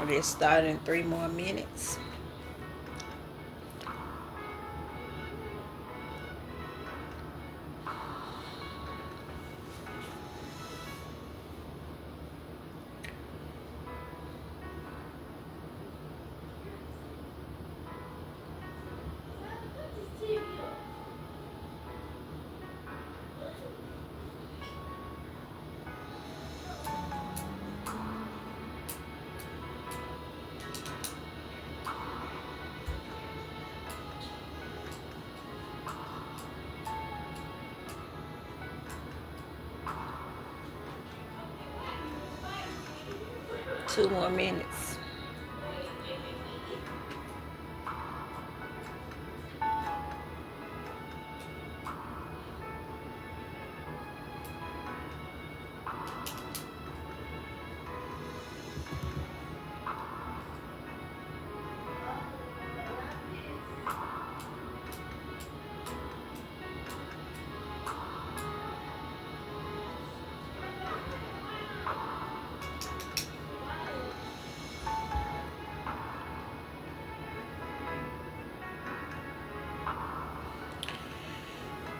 get started in 3 more minutes. Two more minutes.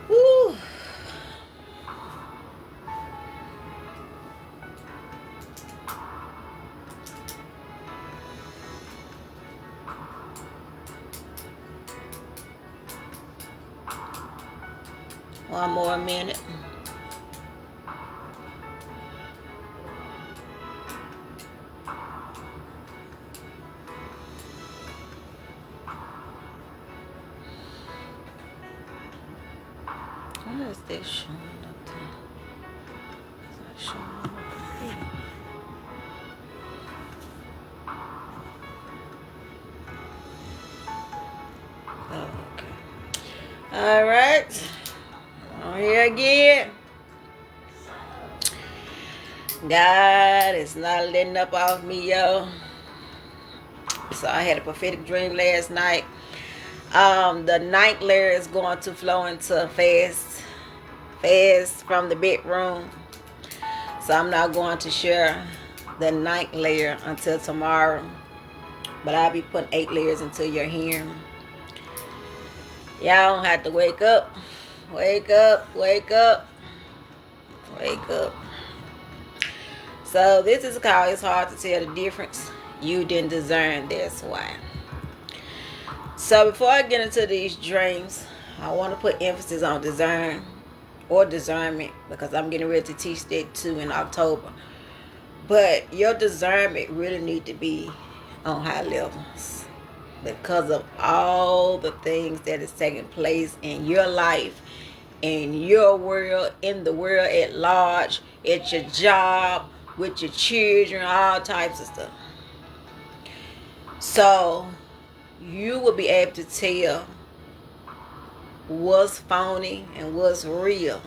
Woo. One more minute. What is this showing up there? It's not showing up here. Oh, okay. All right. On here again. God is not letting up off me, yo. So I had a prophetic dream last night. The ninth layer is going to flow into fast from the bedroom. So I'm not going to share the ninth layer until tomorrow. But I'll be putting 8 layers into your hearing. Y'all don't have to wake up. Wake up, wake up, wake up. So this is called It's Hard to Tell the Difference. You didn't discern, that's why. So before I get into these dreams, I want to put emphasis on discern or discernment, because I'm getting ready to teach that too in October. But your discernment really need to be on high levels because of all the things that is taking place in your life, in your world, in the world at large, at your job, with your children, all types of stuff. So you will be able to tell what's phony and what's real.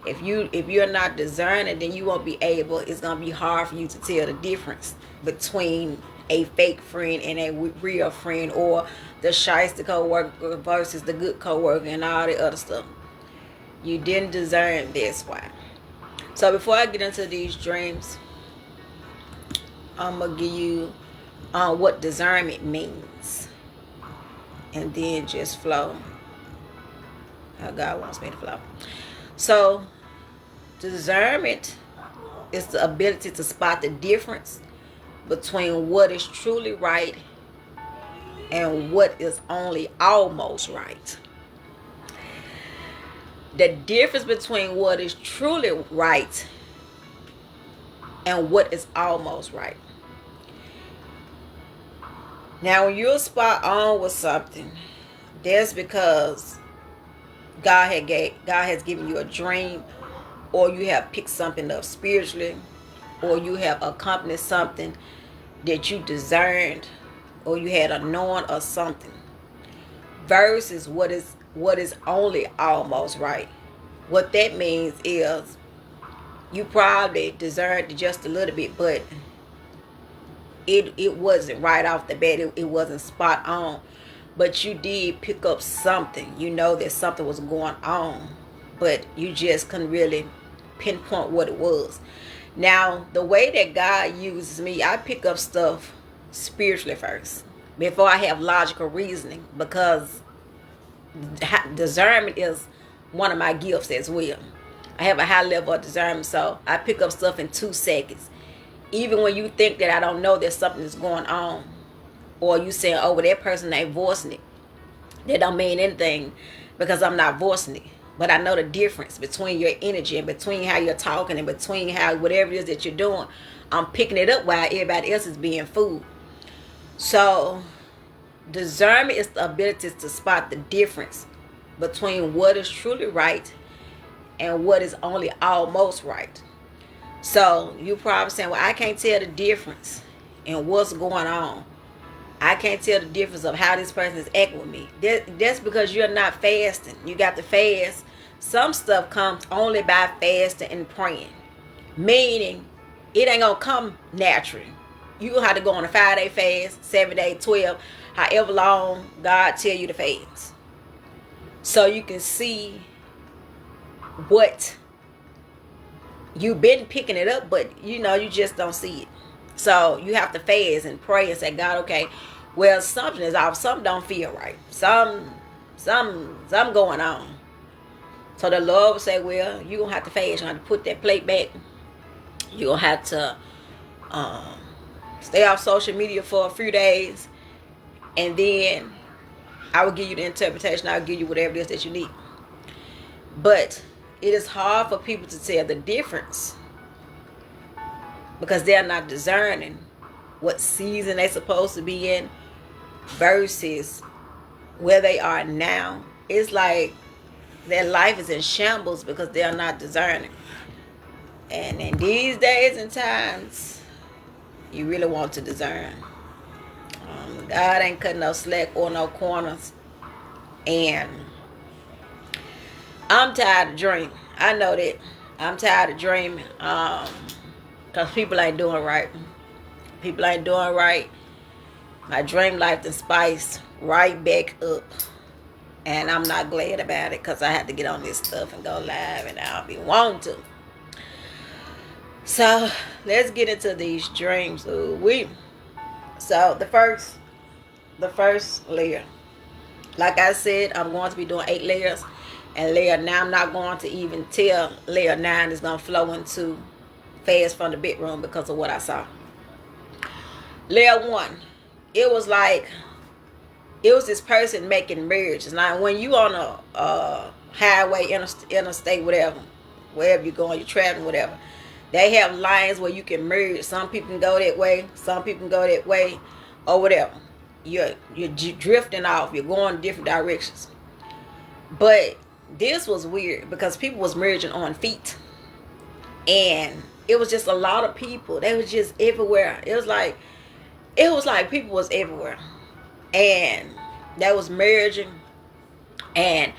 If you're not discerning, then you won't be able. It's gonna be hard for you to tell the difference between a fake friend and a real friend, or the shyster coworker versus the good coworker, and all the other stuff. You didn't discern, that's why. So before I get into these dreams, I'm gonna give you what discernment means, and then just flow how God wants me to flow. So discernment is the ability to spot the difference between what is truly right and what is only almost right. The difference between what is truly right and what is almost right. Now, when you're spot on with something, that's because God has given you a dream, or you have picked something up spiritually, or you have accomplished something that you discerned, or you had a knowing or something, versus what is only almost right. What that means is you probably discerned just a little bit, but it wasn't right off the bat. It wasn't spot on. But you did pick up something. You know that something was going on, but you just couldn't really pinpoint what it was. Now, the way that God uses me, I pick up stuff spiritually first before I have logical reasoning, because discernment is one of my gifts as well. I have a high level of discernment, so I pick up stuff in 2 seconds. Even when you think that I don't know that something is going on, or you saying, oh, well, that person ain't voicing it, that don't mean anything because I'm not voicing it. But I know the difference between your energy and between how you're talking and between how whatever it is that you're doing. I'm picking it up while everybody else is being fooled. So discernment is the ability to spot the difference between what is truly right and what is only almost right. So you probably saying, well, I can't tell the difference in what's going on. I can't tell the difference of how this person is acting with me. That's because you're not fasting. You got to fast. Some stuff comes only by fasting and praying. Meaning, it ain't going to come naturally. You going to have to go on a 5-day fast, 7-day, 12, however long God tell you to fast. So you can see what you've been picking it up, but you just don't see it. So you have to fast and pray and say, God, okay, well, something is off. Something don't feel right. Something going on. So the Lord will say, well, you're going to have to fast. You're going to have to put that plate back. You're going to have to stay off social media for a few days. And then I will give you the interpretation. I'll give you whatever it is that you need. But it is hard for people to tell the difference because they're not discerning what season they're supposed to be in versus where they are now. It's like their life is in shambles because they're not discerning. And in these days and times, you really want to discern. God ain't cutting no slack or no corners. And I'm tired of dreaming. I know that. I'm tired of dreaming. Because people ain't doing right. People ain't doing right. My dream life done spiced right back up. And I'm not glad about it because I had to get on this stuff and go live, and I'll be wanting to. So let's get into these dreams. So the first layer. Like I said, I'm going to be doing 8 layers. And layer 9, I'm not going to even tell layer 9 is going to flow into fast from the bedroom because of what I saw. Layer 1, it was this person making marriages. Now, when you on a highway, interstate, whatever, wherever you're going, you're traveling, whatever, they have lines where you can merge. Some people can go that way, some people can go that way, or whatever. You're drifting off. You're going different directions. But this was weird because people was merging on feet, and it was just a lot of people. They was just everywhere. It was like people was everywhere, and that was merging, and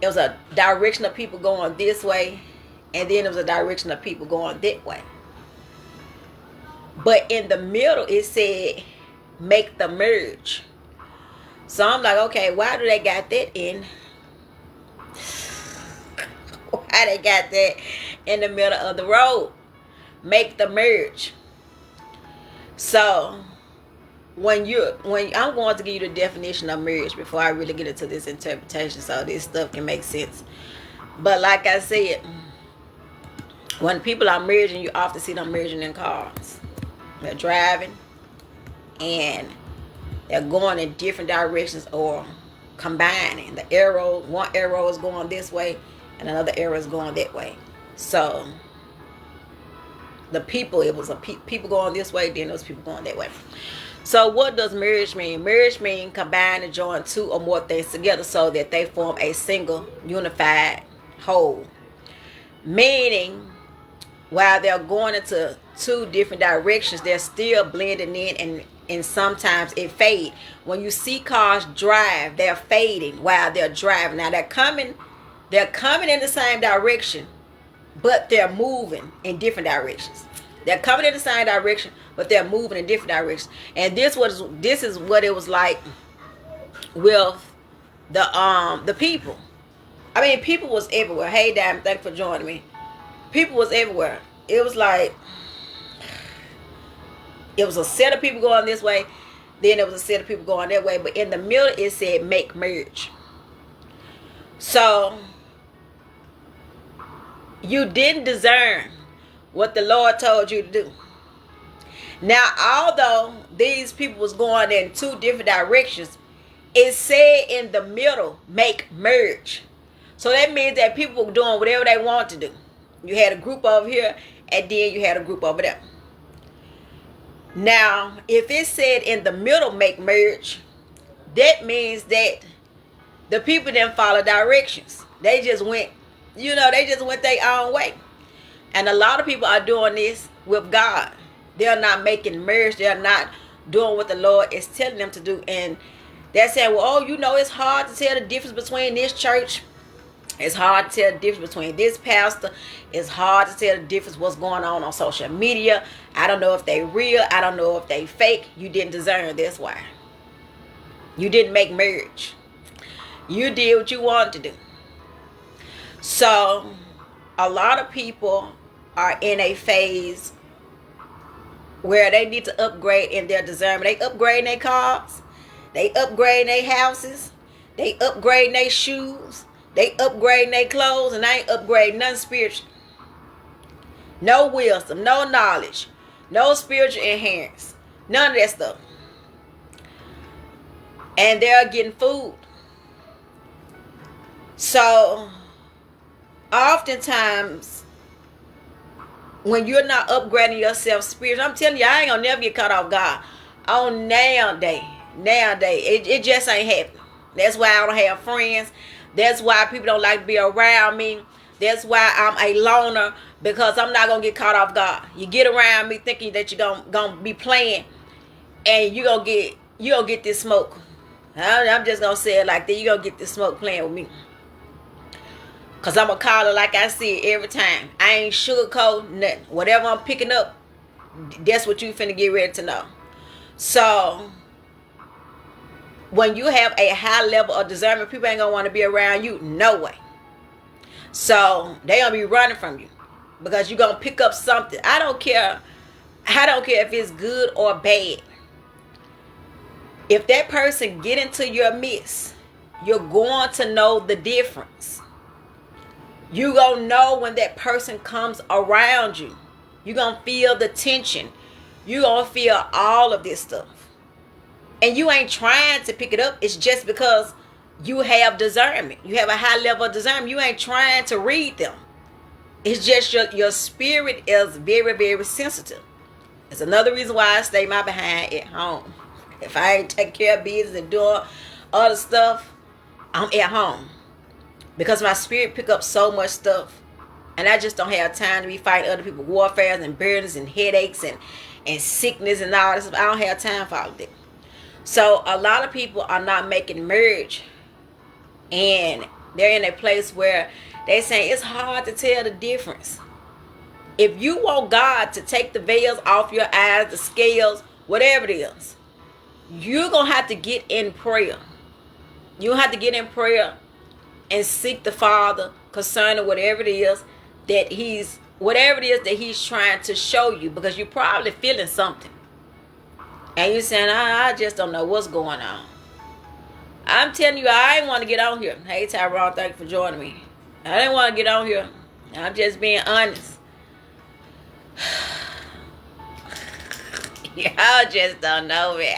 it was a direction of people going this way, and then it was a direction of people going that way. But in the middle, it said, make the merge. So I'm like, okay, why do they got that in? Why they got that in the middle of the road? Make the merge. So when I'm going to give you the definition of marriage before I really get into this interpretation, so this stuff can make sense. But like I said, when people are merging, you often see them merging in cars. They're driving and they're going in different directions or combining. One arrow is going this way and another arrow is going that way. So the people, it was people going this way, then those people going that way. So what does marriage mean? Marriage means combine and join 2 or more things together so that they form a single unified whole. Meaning, while they're going into 2 different directions, they're still blending in, and sometimes it fades. When you see cars drive, they're fading while they're driving. Now they're coming in the same direction, but they're moving in different directions. They're coming in the same direction, but they're moving in different directions. And this is what it was like with the people. I mean, people was everywhere. Hey, Diamond, thanks for joining me. People was everywhere. It was like, it was a set of people going this way, Then there was a set of people going that way. But in the middle, it said make merge. So you didn't discern what the Lord told you to do. Now, although these people was going in two different directions, it said in the middle, make merge. So that means that people were doing whatever they want to do. You had a group over here, and then you had a group over there. Now, if it said in the middle, make merge, that means that the people didn't follow directions. They just went, they just went their own way. And a lot of people are doing this with God. They're not making merge. They're not doing what the Lord is telling them to do. And they're saying, well, it's hard to tell the difference between this church. It's hard to tell the difference between this pastor. It's hard to tell the difference what's going on social media. I don't know if they real. I don't know if they fake. You didn't discern. That's why. You didn't make merge. You did what you wanted to do. So a lot of people are in a phase where they need to upgrade in their discernment. They upgrade their cars. They upgrade their houses. They upgrade their shoes. They upgrade their clothes. And they ain't upgrading nothing spiritual. No wisdom. No knowledge. No spiritual inheritance. None of that stuff. And they're getting food. So oftentimes, when you're not upgrading yourself spiritually, I'm telling you, I ain't gonna never get caught off God. On nowadays, it just ain't happening. That's why I don't have friends. That's why people don't like to be around me. That's why I'm a loner, because I'm not gonna get caught off God. You get around me thinking that you're gonna be playing, and you gonna get this smoke. I'm just gonna say it like that. You gonna get this smoke playing with me. Because I'm going to call it like I see it every time. I ain't sugarcoat nothing. Whatever I'm picking up, that's what you finna get ready to know. So, when you have a high level of discernment, people ain't going to want to be around you. No way. So, they going to be running from you. Because you're going to pick up something. I don't care if it's good or bad. If that person get into your midst, you're going to know the difference. You gonna know when that person comes around you. You gonna feel the tension. You gonna feel all of this stuff. And you ain't trying to pick it up. It's just because you have discernment. You have a high level of discernment. You ain't trying to read them. It's just your spirit is very, very sensitive. It's another reason why I stay my behind at home. If I ain't taking care of business and doing other stuff, I'm at home. Because my spirit pick up so much stuff. And I just don't have time to be fighting other people's warfare and burdens and headaches and sickness and all this. I don't have time for all of that. So a lot of people are not making merge. And they're in a place where they're saying it's hard to tell the difference. If you want God to take the veils off your eyes, the scales, whatever it is, you're going to have to get in prayer. You have to get in prayer and seek the Father concerning whatever it is that he's trying to show you, because you're probably feeling something. And you're saying, I just don't know what's going on. I'm telling you, I didn't want to get on here. Hey, Tyrone, thank you for joining me. I didn't want to get on here. I'm just being honest. Y'all just don't know me.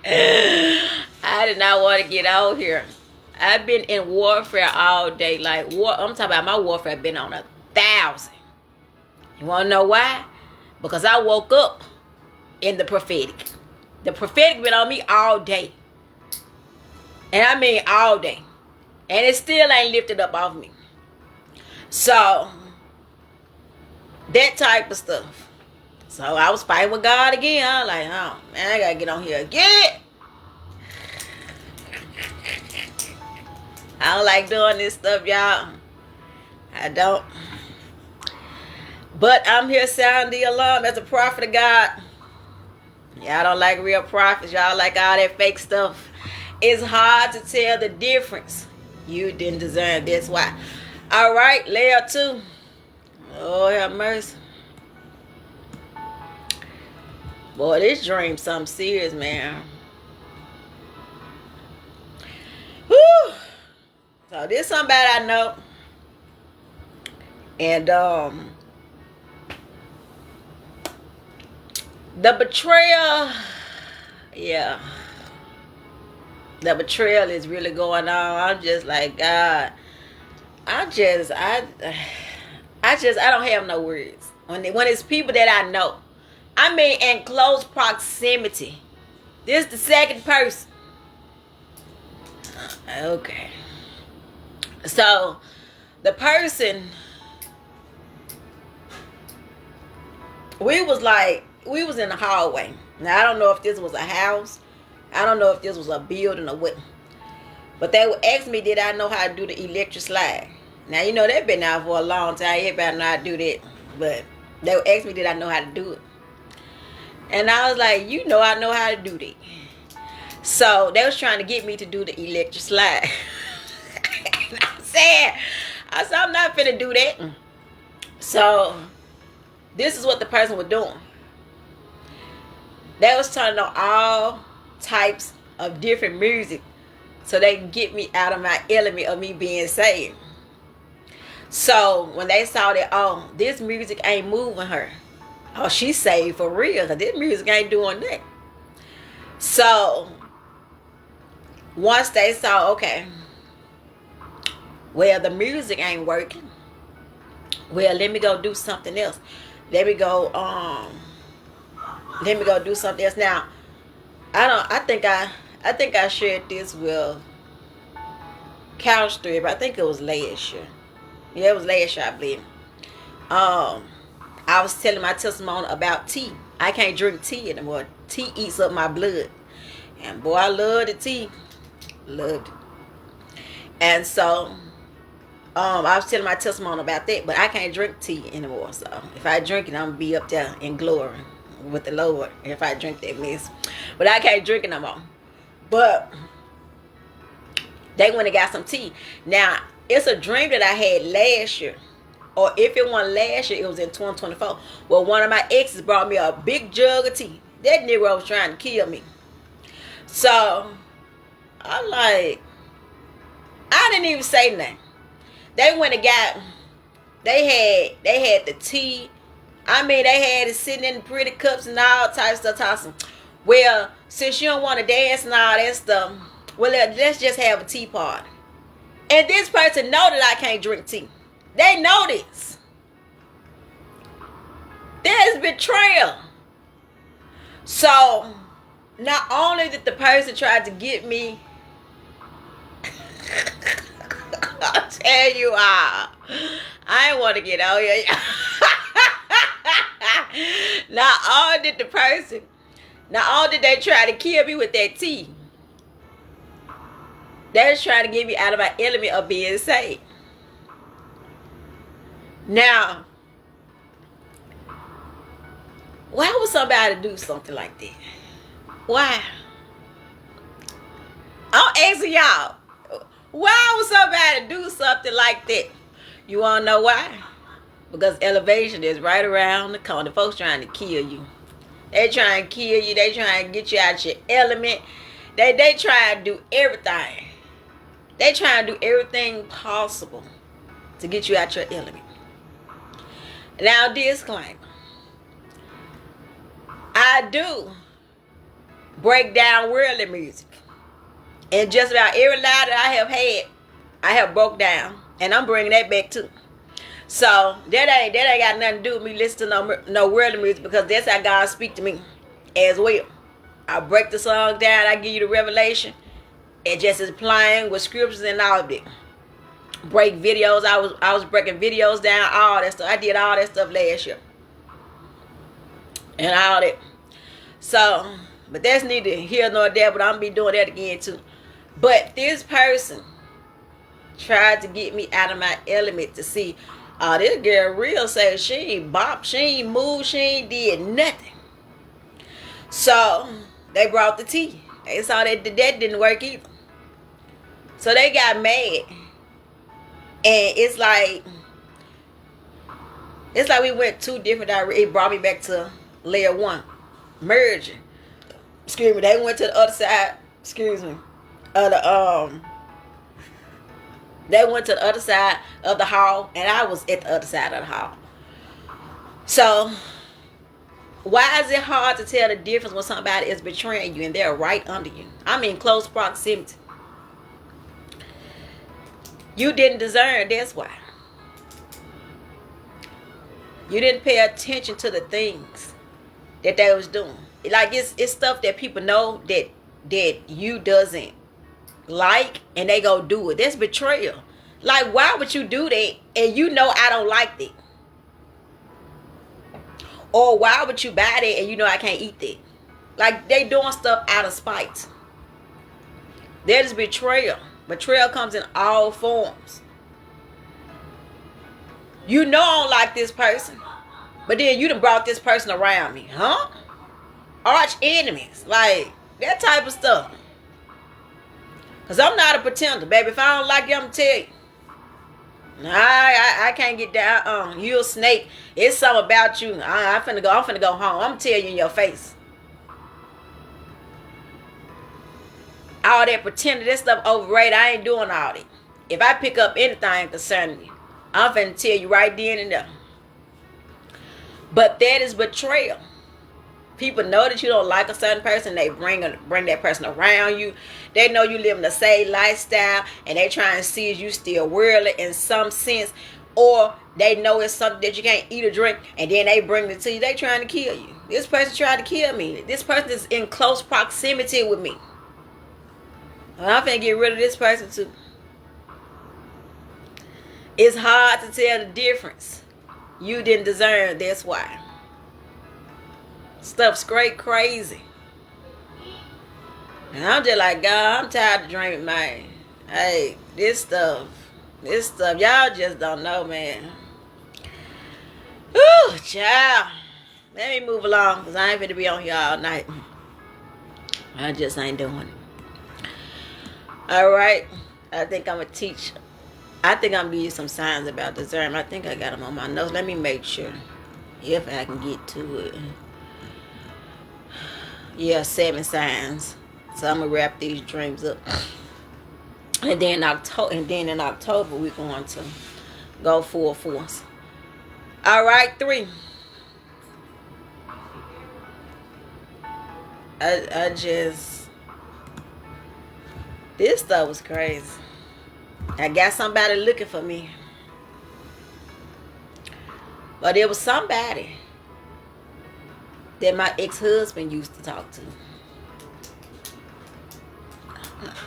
I did not want to get on here. I've been in warfare all day. I'm talking about my warfare been on 1,000. You want to know why? Because I woke up in the prophetic. The prophetic been on me all day. And I mean all day. And it still ain't lifted up off me. So, that type of stuff. So, I was fighting with God again. I was like, oh, man, I got to get on here again. I don't like doing this stuff, y'all. I don't. But I'm here sounding the alarm as a prophet of God. Y'all don't like real prophets. Y'all like all that fake stuff. It's hard to tell the difference. You didn't discern. That's why. All right, layer 2. Oh, have mercy. Boy, this dream something serious, man. Whew. So this somebody I know. And the betrayal, yeah. The betrayal is really going on. I'm just like, God, I don't have no words. When it's people that I know. I mean, in close proximity. This is the second person. Okay. So, the person, we was in the hallway. Now, I don't know if this was a house. I don't know if this was a building or what. But they would ask me, did I know how to do the electric slide? Now, you know, they've been out for a long time. Everybody know how to do that. But they would ask me, did I know how to do it? And I was like, you know I know how to do that. So, they was trying to get me to do the electric slide. And I said, I'm not finna do that. So, this is what the person was doing. They was turning on all types of different music so they can get me out of my element of me being saved. So when they saw that, oh, this music ain't moving her. Oh, she's saved for real, because this music ain't doing that. So once they saw, okay, well, the music ain't working. Well, let me go do something else. Let me go do something else. Now, I think I shared this with Couch 3, but I think it was last year. Yeah, it was last year, I believe. I was telling my testimony about tea. I can't drink tea anymore. Tea eats up my blood. And boy, I love the tea. Loved it. And so, I was telling my testimony about that, but I can't drink tea anymore. So if I drink it, I'm gonna be up there in glory with the Lord if I drink that mess. But I can't drink it no more. But they went and got some tea. Now, it's a dream that I had last year. Or if it wasn't last year, it was in 2024. Well, one of my exes brought me a big jug of tea. That nigga was trying to kill me. So, I'm like, I didn't even say nothing. They went and got, they had the tea. I mean, they had it sitting in pretty cups and all types of stuff. Tossing. Well, since you don't want to dance and all that stuff, well, let's just have a tea party. And this person know that I can't drink tea. They know this. There's betrayal. So, not only did the person try to get me, I'll tell you all, I ain't want to get out here. Not only did they try to kill me with that tea, they was trying to get me out of my element of being saved. Now, why would somebody do something like that? Why? I'm asking y'all, why would somebody do something like that? You want to know why? Because elevation is right around the corner. Folks trying to kill you. They trying to kill you. They trying to get you out your element. They trying to do everything. They trying to do everything possible to get you out your element. Now, disclaimer. I do break down worldly music. And just about every lie that I have had, I have broke down. And I'm bringing that back too. So, that ain't got nothing to do with me listening to no worldly music, because that's how God speak to me as well. I break the song down. I give you the revelation. It just is playing with scriptures and all of it. Break videos. I was breaking videos down, all that stuff. I did all that stuff last year. And all that. So, but that's neither here nor there, but I'm going to be doing that again too. But this person tried to get me out of my element to see, oh, this girl real say she ain't bop, she ain't moved, she ain't did nothing. So, they brought the tea. They saw that didn't work either. So they got mad. And it's like we went two different directions. It brought me back to layer one. merging. Excuse me. They went to the other side. Excuse me. Of the They went to the other side of the hall, and I was at the other side of the hall. So, why is it hard to tell the difference when somebody is betraying you and they're right under you? I mean, close proximity. You didn't discern, that's why. You didn't pay attention to the things that they was doing. Like, it's stuff that people know that you doesn't like, and they go do it. That's betrayal. Like, why would you do that and you know I don't like that? Or why would you buy that and you know I can't eat that? Like, they doing stuff out of spite. That is betrayal. Betrayal comes in all forms. You know I don't like this person, but then you done brought this person around me, huh? Arch enemies, like that type of stuff. Cause I'm not a pretender, baby. If I don't like you, I'm gonna tell you. I can't get down. You a snake. It's something about you. I'm finna go home. I'm gonna tell you in your face. All that pretending, that stuff overrated. I ain't doing all that. If I pick up anything concerning you, I'm finna tell you right then and there. But that is betrayal. People know that you don't like a certain person. They bring that person around you. They know you live in the same lifestyle, and they try and see if you still worldly in some sense, or they know it's something that you can't eat or drink, and then they bring it to you. They trying to kill you. This person tried to kill me. This person is in close proximity with me. I'm finna get rid of this person too. It's hard to tell the difference. You didn't discern, that's why. Stuff's straight crazy. And I'm just like, God, I'm tired of dreaming, man. Hey, this stuff, y'all just don't know, man. Ooh, child. Let me move along, because I ain't finna be on here all night. I just ain't doing it. Alright. I think I'm going to teach. I think I'm going to give you some signs about discernment. I think I got them on my notes. Let me make sure if I can get to it. Yeah, 7 signs. So I'm going to wrap these dreams up. And then in October we're going to go full force. Alright, 3. This stuff was crazy. I got somebody looking for me. But it was somebody that my ex-husband used to talk to.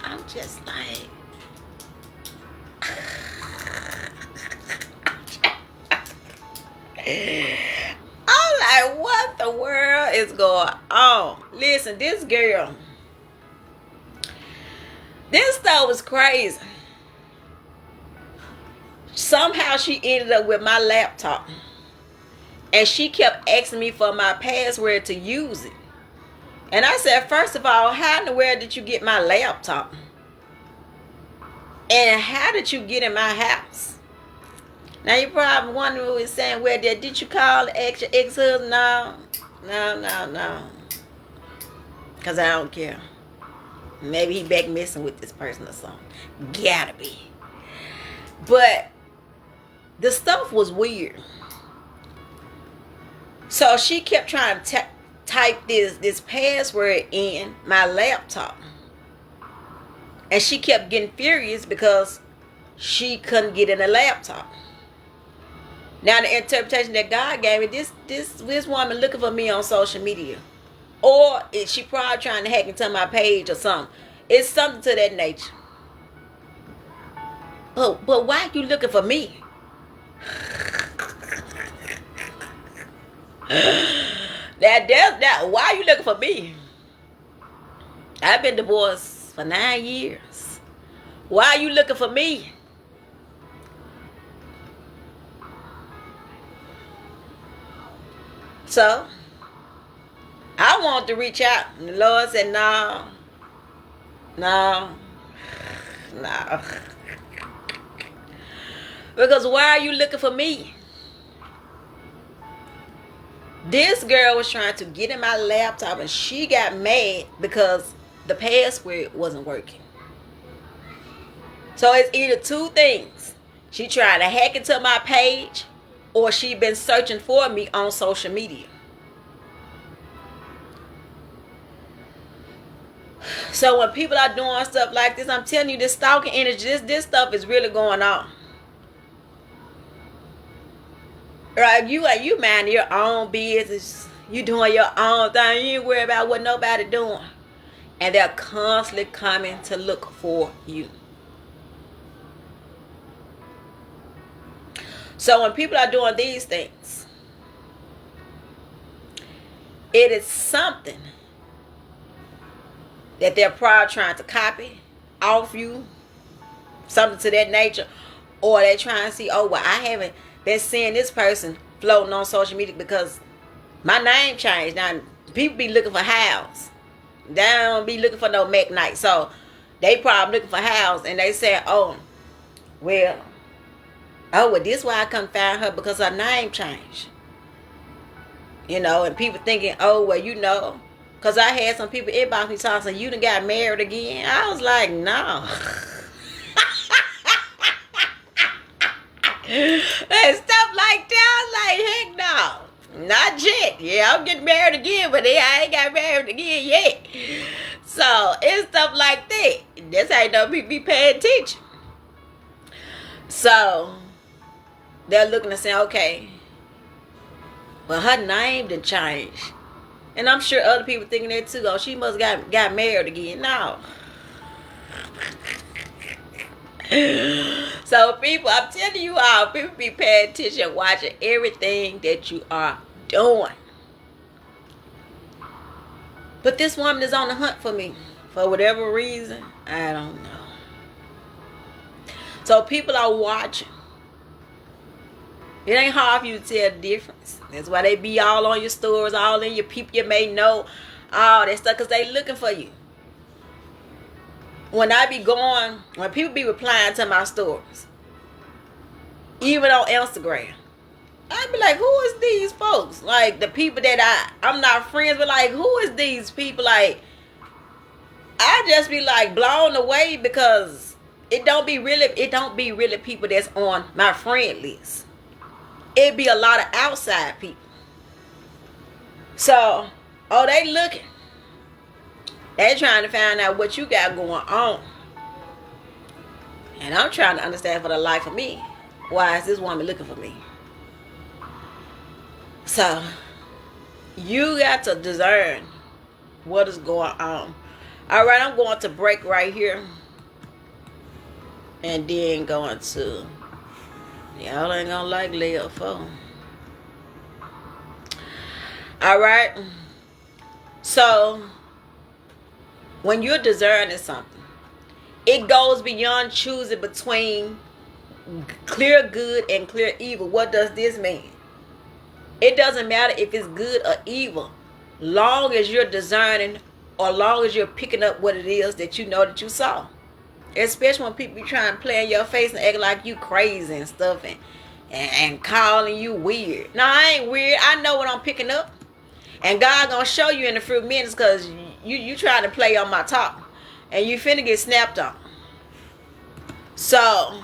I'm just like... I'm like, what the world is going on? Listen, this girl... This stuff was crazy. Somehow she ended up with my laptop. And she kept asking me for my password to use it. And I said, first of all, how in the world did you get my laptop? And how did you get in my house? Now you probably wondering who is saying, well, did you call the ex-husband? No. Because I don't care. Maybe he back messing with this person or something. Gotta be. But the stuff was weird. So she kept trying to type this password in my laptop. And she kept getting furious because she couldn't get in the laptop. Now the interpretation that God gave me, this woman looking for me on social media. Or is she probably trying to hack into my page or something? It's something to that nature. But why are you looking for me? Why are you looking for me? I've been divorced for 9 years. Why are you looking for me? So I wanted to reach out, and the Lord said, no. Because why are you looking for me? This girl was trying to get in my laptop and she got mad because the password wasn't working. So it's either two things. She trying to hack into my page or she been searching for me on social media. So when people are doing stuff like this, I'm telling you, this stalking energy, this stuff is really going on. Right? You mind your own business. You doing your own thing. You ain't worry about what nobody doing. And they're constantly coming to look for you. So when people are doing these things, it is something that they're probably trying to copy off you, something to that nature, or they're trying to see, oh, well, I haven't been seeing this person floating on social media because my name changed. Now, people be looking for house. They don't be looking for no McKnight. So, they probably looking for house, and they say, oh, well, this why I couldn't find her because her name changed. You know, and people thinking, oh, well, you know, because I had some people inbox me talking, you done got married again. I was like, no. And stuff like that. I was like, heck no. Not yet. Yeah, I'm getting married again, but I ain't got married again yet. So, it's stuff like that. That's how you know people be paying attention. So, they're looking and saying, okay, well, her name done changed. And I'm sure other people thinking that too. Oh, she must got married again. No. So people, I'm telling you all, people be paying attention, watching everything that you are doing. But this woman is on the hunt for me. For whatever reason, I don't know. So people are watching. It ain't hard for you to tell the difference. That's why they be all on your stores, all in your people you may know, all that stuff, because they looking for you. When people be replying to my stories, even on Instagram, I be like, who is these folks? Like, the people that I'm not friends with, like, who is these people? Like, I just be like blown away because it don't be really people that's on my friend list. It be a lot of outside people. So, they looking. They trying to find out what you got going on. And I'm trying to understand for the life of me, why is this woman looking for me? So, you got to discern what is going on. Alright, I'm going to break right here. And then going to... Y'all ain't gonna like layer 4. Alright. So, when you're discerning something, it goes beyond choosing between clear good and clear evil. What does this mean? It doesn't matter if it's good or evil, long as you're discerning or long as you're picking up what it is that you know that you saw. Especially when people be trying to play in your face and act like you crazy and stuff and calling you weird. No, I ain't weird. I know what I'm picking up. And God gonna show you in a few minutes because you trying to play on my top. And you finna get snapped on. So,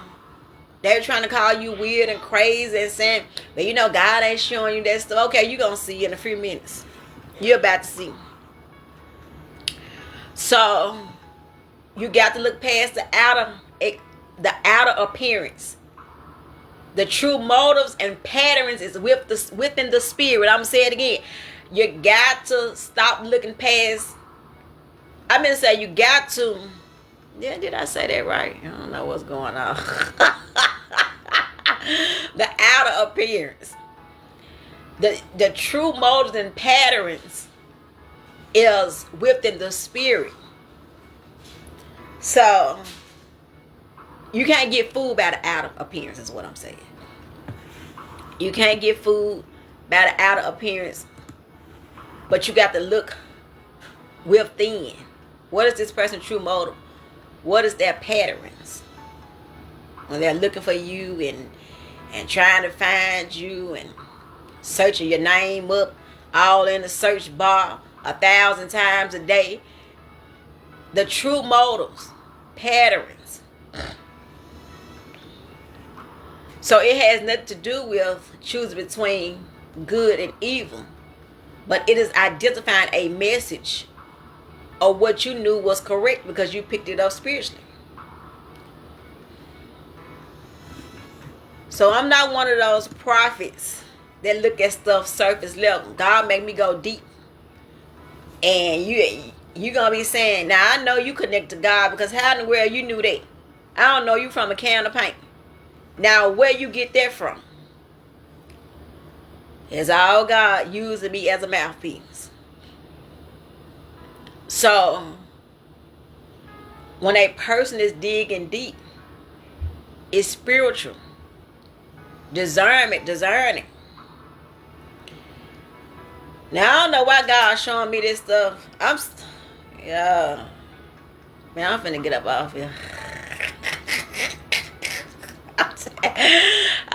they're trying to call you weird and crazy and saying, but you know God ain't showing you that stuff. Okay, you gonna see in a few minutes. You're about to see. So, you got to look past the outer appearance. The true motives and patterns is within the spirit. I'm going to say it again. You got to stop looking past. I'm going to say you got to. Yeah, did I say that right? I don't know what's going on. The outer appearance. The true motives and patterns is within the spirit. So, you can't get fooled by the outer appearance is what I'm saying. You can't get fooled by the outer appearance. But you got to look within. What is this person's true motive? What is their patterns? When they're looking for you and trying to find you and searching your name up all in the search bar 1,000 times a day. The true motives, patterns. So it has nothing to do with choosing between good and evil, but it is identifying a message of what you knew was correct because you picked it up spiritually. So I'm not one of those prophets that look at stuff surface level. God make me go deep. And you gonna be saying, now I know you connect to God because how in the world you knew that? I don't know you from a can of paint. Now where you get that from? It's all God using me as a mouthpiece. So when a person is digging deep, it's spiritual. Discerning. Now I don't know why God's showing me this stuff. Man, I'm finna get up off here.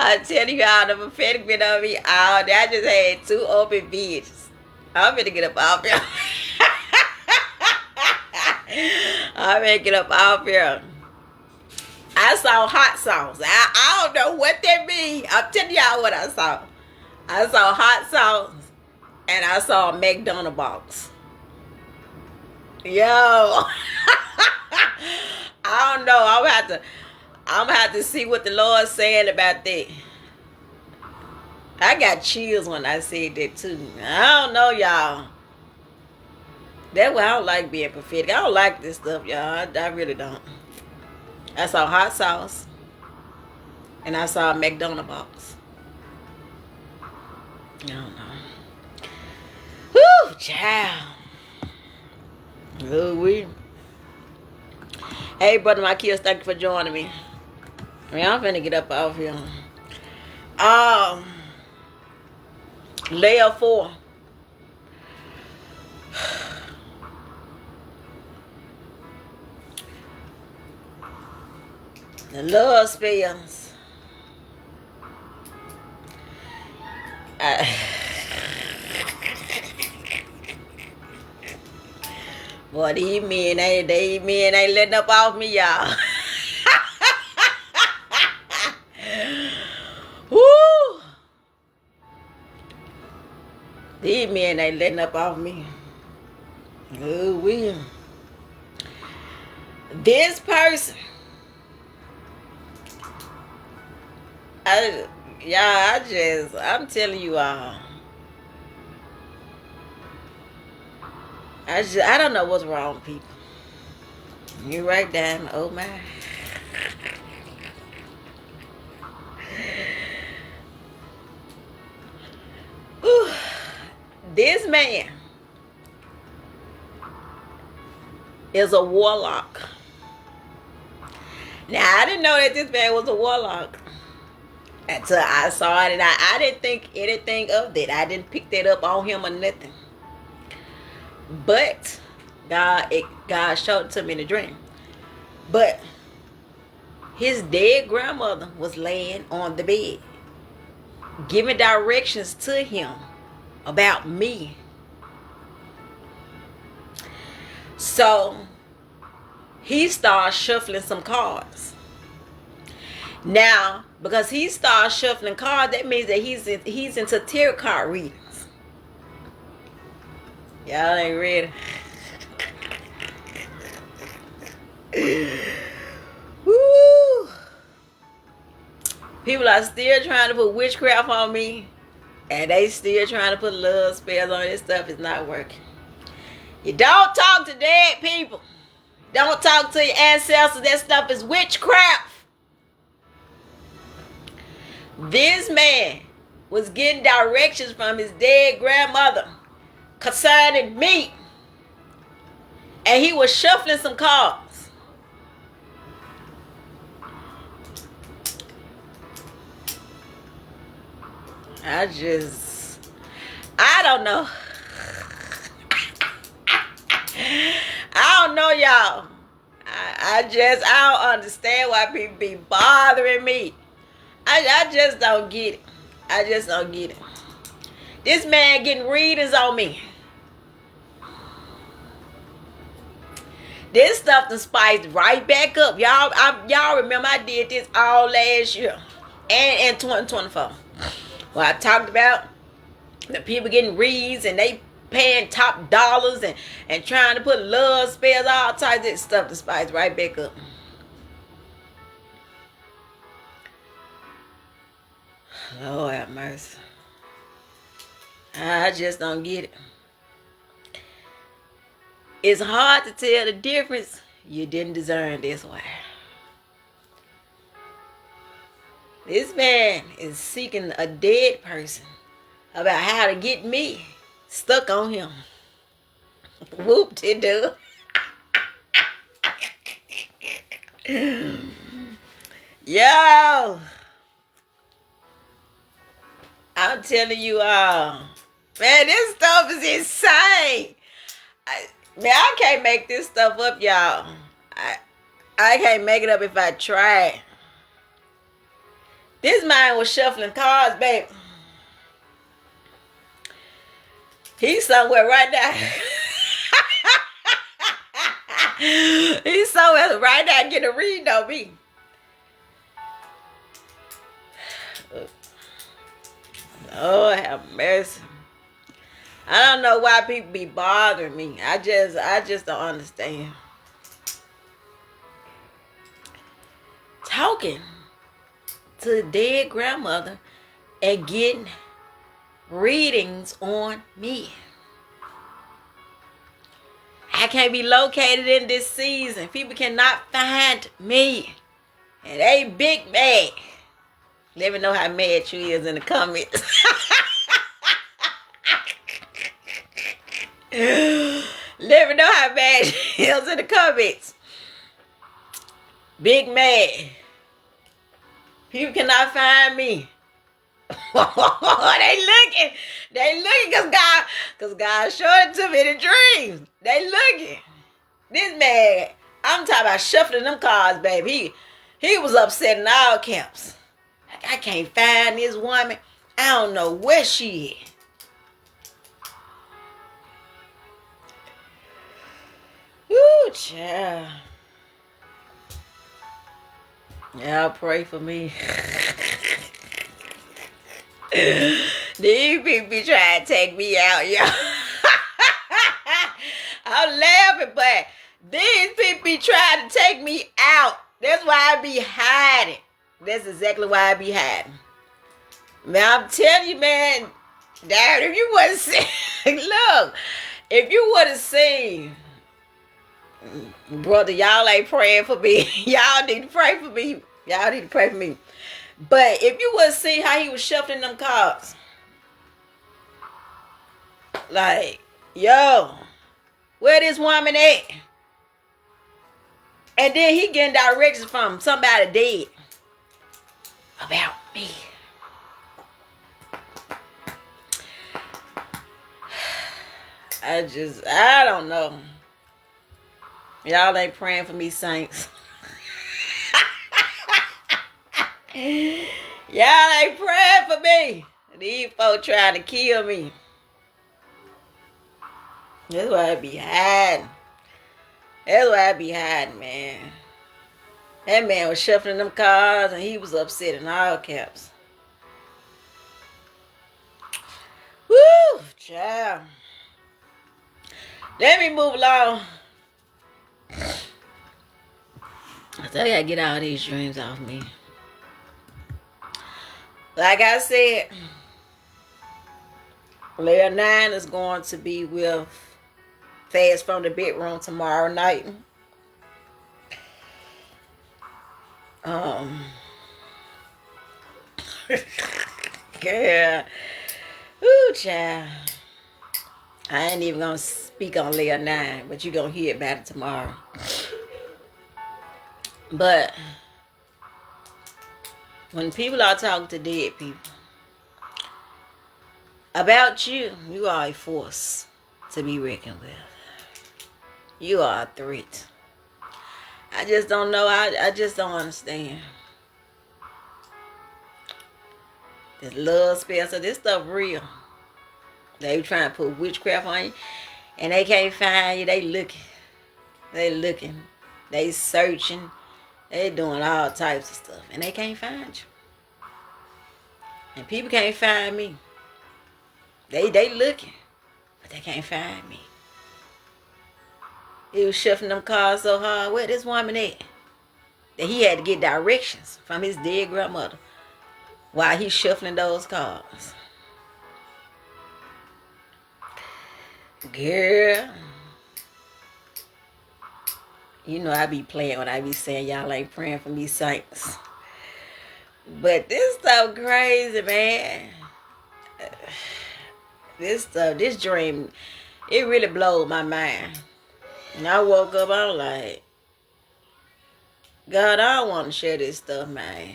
I tell you all, the prophetic been on me all day. I just had 2 open visions. I'm finna get up off here. I'm finna get up off here. I saw hot sauce. I don't know what that means. I'm telling y'all what I saw. I saw hot sauce and I saw a McDonald's box. Yo. I don't know. I'm gonna have to see what the Lord's saying about that. I got chills when I said that too. I don't know, y'all. That's why I don't like being prophetic. I don't like this stuff, y'all. I really don't. I saw hot sauce. And I saw a McDonald's box. I don't know. Whew, child. Oh, hey, brother, my kids, thank you for joining me. I'm finna get up off here. Layer 4. The love spells. Boy, these men ain't letting up off me, y'all. Woo! These men ain't letting up off me. Oh, well. This person. I'm telling you all. I don't know what's wrong with people. You right down, oh my. Ooh, this man is a warlock. Now, I didn't know that this man was a warlock until I saw it, and I didn't think anything of that. I didn't pick that up on him or nothing. But God showed it to me in a dream. But his dead grandmother was laying on the bed, giving directions to him about me. So he started shuffling some cards. Now, because he started shuffling cards, that means that he's into tarot card readings. Y'all ain't ready. Woo! People are still trying to put witchcraft on me, and they still trying to put love spells on this stuff. Is not working. You don't talk to dead people. Don't talk to your ancestors. That stuff is witchcraft. This man was getting directions from his dead grandmother concerning me. And he was shuffling some cards. I don't know. I don't know, y'all. I don't understand why people be bothering me. I just don't get it. I just don't get it. This man getting readings on me. This stuff done spiced right back up. Y'all remember I did this all last year. And in 2024. Well, I talked about the people getting reads and they paying top dollars and trying to put love spells, all types of stuff to spice right back up. Lord have mercy. I just don't get it. It's hard to tell the difference. You didn't discern this way. This man is seeking a dead person about how to get me stuck on him. Whoop-de-doo. Yo, I'm telling you all, man, this stuff is insane. I can't make this stuff up, y'all. I can't make it up if I try. This man was shuffling cards, babe. He's somewhere right now. He's somewhere right now getting a read on me. Oh, have mercy. I don't know why people be bothering me. I just don't understand. Talking to the dead grandmother and getting readings on me. I can't be located in this season. People cannot find me. And they big mad. Let me know how mad you is in the comments. Let me know how mad she is in the comments. Big mad. People cannot find me. They looking because God showed it to me in the dreams. They looking. This man, I'm talking about shuffling them cards, baby. He was upset in all camps. I can't find this woman. I don't know where she is. Woo, child. Y'all pray for me. These people be trying to take me out, y'all. I'm laughing, but these people be trying to take me out. That's why I be hiding. That's exactly why I be hiding. Man, I'm telling you, man, Dad, if you would have seen, look, if you would have seen, brother, y'all ain't praying for me. Y'all need to pray for me. Y'all need to pray for me. But if you would have seen how he was shuffling them cards, like, yo, where this woman at? And then he getting directions from somebody dead about me. I don't know. Y'all ain't praying for me, saints. Y'all ain't praying for me. These folks trying to kill me. That's why I be hiding. That's why I be hiding, man. That man was shuffling them cards and he was upset in all caps. Woo, child. Let me move along. I tell you, I gotta get all these dreams off me. Like I said, Layer 9 is going to be with Fast from the Bedroom tomorrow night. Yeah. Ooh, child. I ain't even gonna speak on Layer 9, but you gonna hear about it tomorrow. But when people are talking to dead people about you, you are a force to be reckoned with. You are a threat. I just don't know. I just don't understand. This love spell, so this stuff real. They trying to put witchcraft on you, and they can't find you. They looking. They looking. They searching. They doing all types of stuff, and they can't find you. And people can't find me. They looking, but they can't find me. He was shuffling them cars so hard. Where this woman at? That he had to get directions from his dead grandmother while he's shuffling those cars. Girl, you know I be playing when I be saying y'all ain't praying for me, saints. But this stuff crazy, man. This dream, it really blowed my mind. And I woke up, I was like, God, I don't want to share this stuff, man.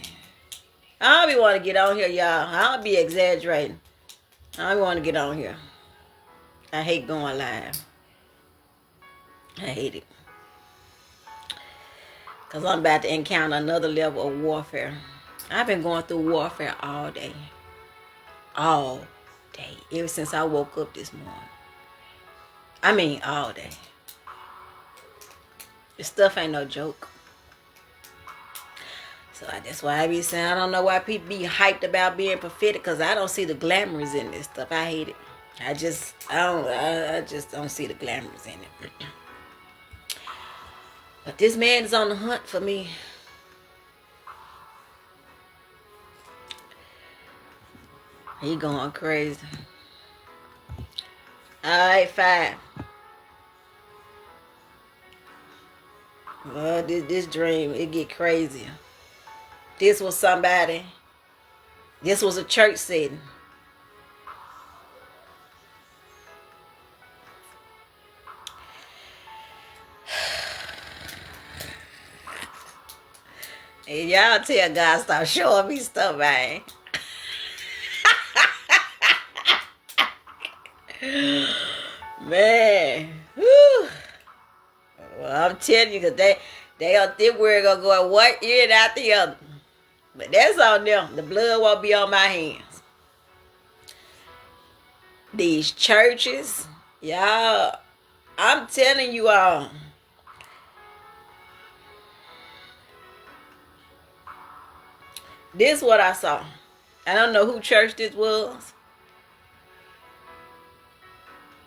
I don't be want to get on here, y'all. I don't be exaggerating. I don't want to get on here. I hate going live. I hate it. Because I'm about to encounter another level of warfare. I've been going through warfare all day. All day. Ever since I woke up this morning. I mean, all day. This stuff ain't no joke. So that's why I be saying I don't know why people be hyped about being prophetic, because I don't see the glamours in this stuff. I hate it. I just don't see the glamours in it. But this man is on the hunt for me. He going crazy. Alright, 5. Well, this dream, it get crazier. This was somebody. This was a church setting. And y'all tell God stop showing me stuff, man. Man. Whew. Well, I'm telling you, because they on this word gonna go one ear and out the other. But that's on them. The blood won't be on my hands. These churches, y'all, I'm telling you all. This is what I saw. I don't know who church this was.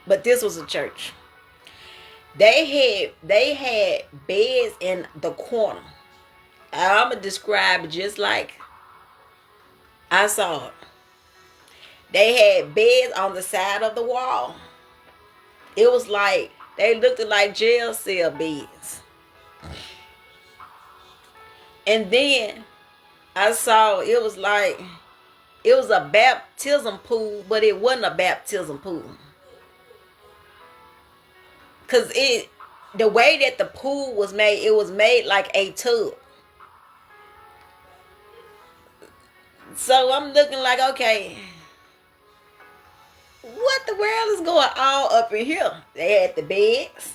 But this was a church. They had beds in the corner. I'm going to describe it just like I saw it. They had beds on the side of the wall. It was like, they looked like jail cell beds. And then I saw it was a baptism pool, but it wasn't a baptism pool. Because the way that the pool was made, it was made like a tub. So I'm looking like, okay, what the world is going on up in here? They had the beds.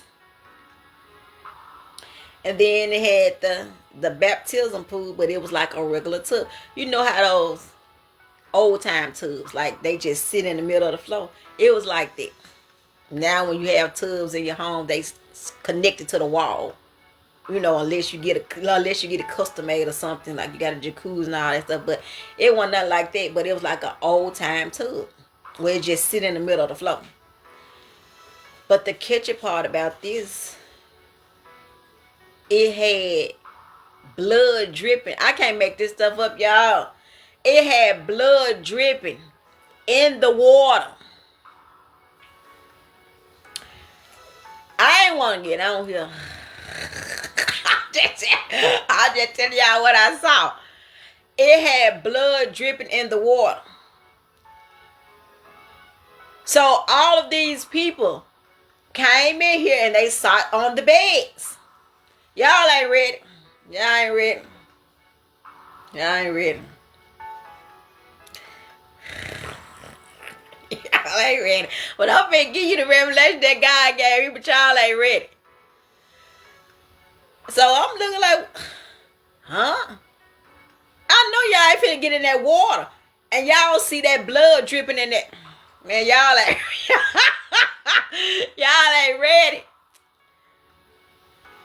And then they had the baptism pool, but it was like a regular tub. You know how those old time tubs, like they just sit in the middle of the floor. It was like that. Now when you have tubs in your home, they connected to the wall. You know, unless you get a custom made or something, like you got a jacuzzi and all that stuff. But it wasn't nothing like that. But it was like an old time tub where it just sit in the middle of the floor. But the catchy part about this, it had blood dripping. I can't make this stuff up, y'all. It had blood dripping in the water. I ain't want to get on here. I'll just tell y'all what I saw. It had blood dripping in the water. So all of these people came in here and they sat on the beds. Y'all ain't ready. Y'all ain't ready. Y'all ain't ready. Y'all ain't ready. But I'm finna give you the revelation that God gave me, but y'all ain't ready. So I'm looking like, huh? I know y'all ain't finna get in that water. And y'all see that blood dripping in that. Man, y'all ain't y'all ain't ready.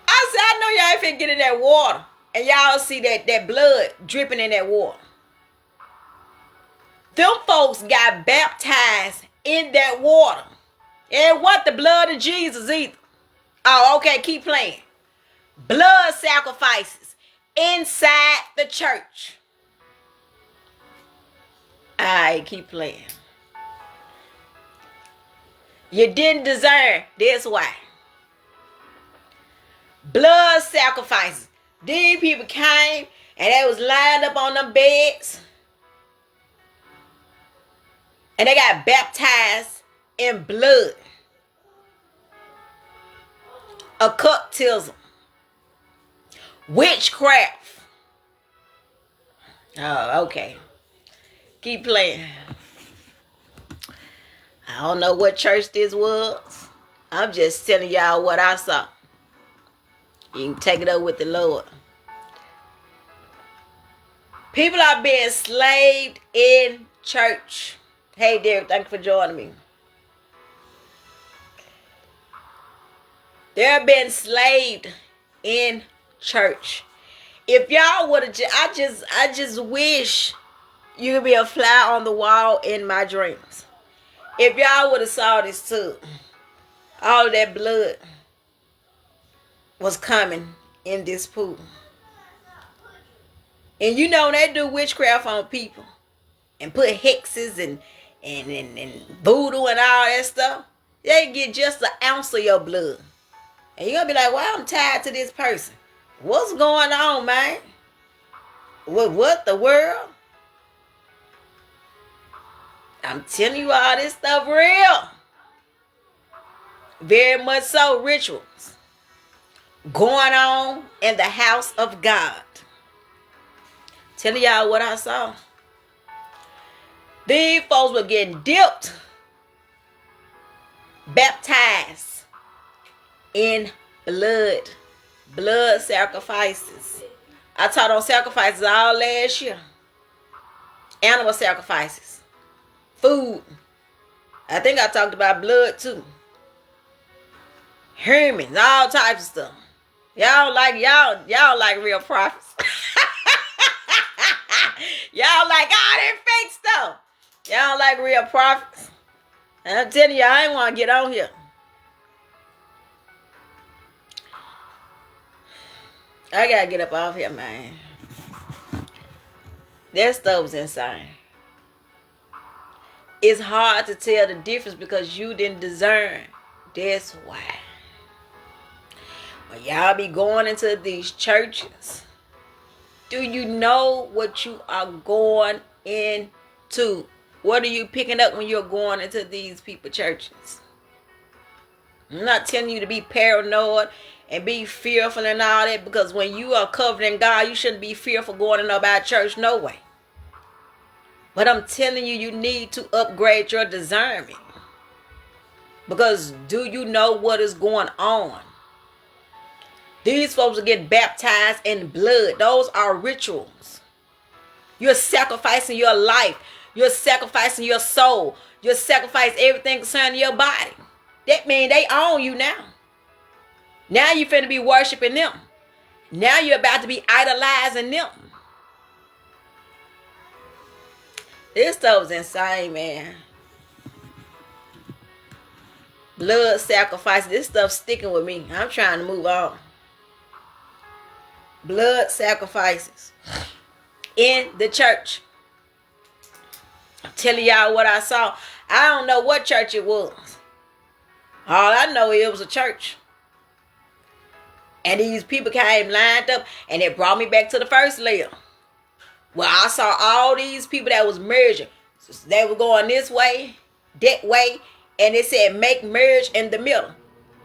I said, I know y'all ain't finna get in that water. And y'all see that blood dripping in that water. Them folks got baptized in that water. And what the blood of Jesus either. Oh, okay, keep playing. Blood sacrifices inside the church. Alright, keep playing. You didn't discern. That's why. Blood sacrifices. These people came and they was lined up on them beds. And they got baptized in blood. Occultism. Witchcraft. Oh, okay. Keep playing. I don't know what church this was. I'm just telling y'all what I saw. You can take it up with the Lord. People are being enslaved in church. Hey, Derek, thank you for joining me. They're being enslaved in church. If y'all would have, I just wish you could be a fly on the wall in my dreams. If y'all would have saw this too, all of that blood was coming in this pool. And you know they do witchcraft on people and put hexes and voodoo and all that stuff. They get just an ounce of your blood. And you're going to be like, well, I'm tied to this person. What's going on, man? What the world? I'm telling you all this stuff real. Very much so rituals going on in the house of God. Telling y'all what I saw. These folks were getting dipped, baptized in blood. Blood sacrifices. I taught on sacrifices all last year. Animal sacrifices. Food. I think I talked about blood too. Humans, all types of stuff. Y'all like real prophets. Y'all like all that fake stuff. Y'all like real prophets. And I'm telling you, I ain't want to get on here. I gotta get up off here, man. That stuff was insane. It's hard to tell the difference because you didn't discern. That's why. When y'all be going into these churches, do you know what you are going into? What are you picking up when you're going into these people churches? I'm not telling you to be paranoid and be fearful and all that, because when you are covered in God, you shouldn't be fearful going in about church, no way. But I'm telling you, you need to upgrade your discernment. Because do you know what is going on? These folks will get baptized in blood. Those are rituals. You're sacrificing your life. You're sacrificing your soul. You're sacrificing everything concerning your body. That means they own you now. Now you're finna be worshiping them. Now you're about to be idolizing them. This stuff was insane, man. Blood sacrifice. This stuff sticking with me. I'm trying to move on. Blood sacrifices in the church. I'm telling y'all what I saw. I don't know what church it was. All I know it was a church. And these people came lined up and it brought me back to the first layer. Well, I saw all these people that was merging. They were going this way, that way, and it said make merge in the middle.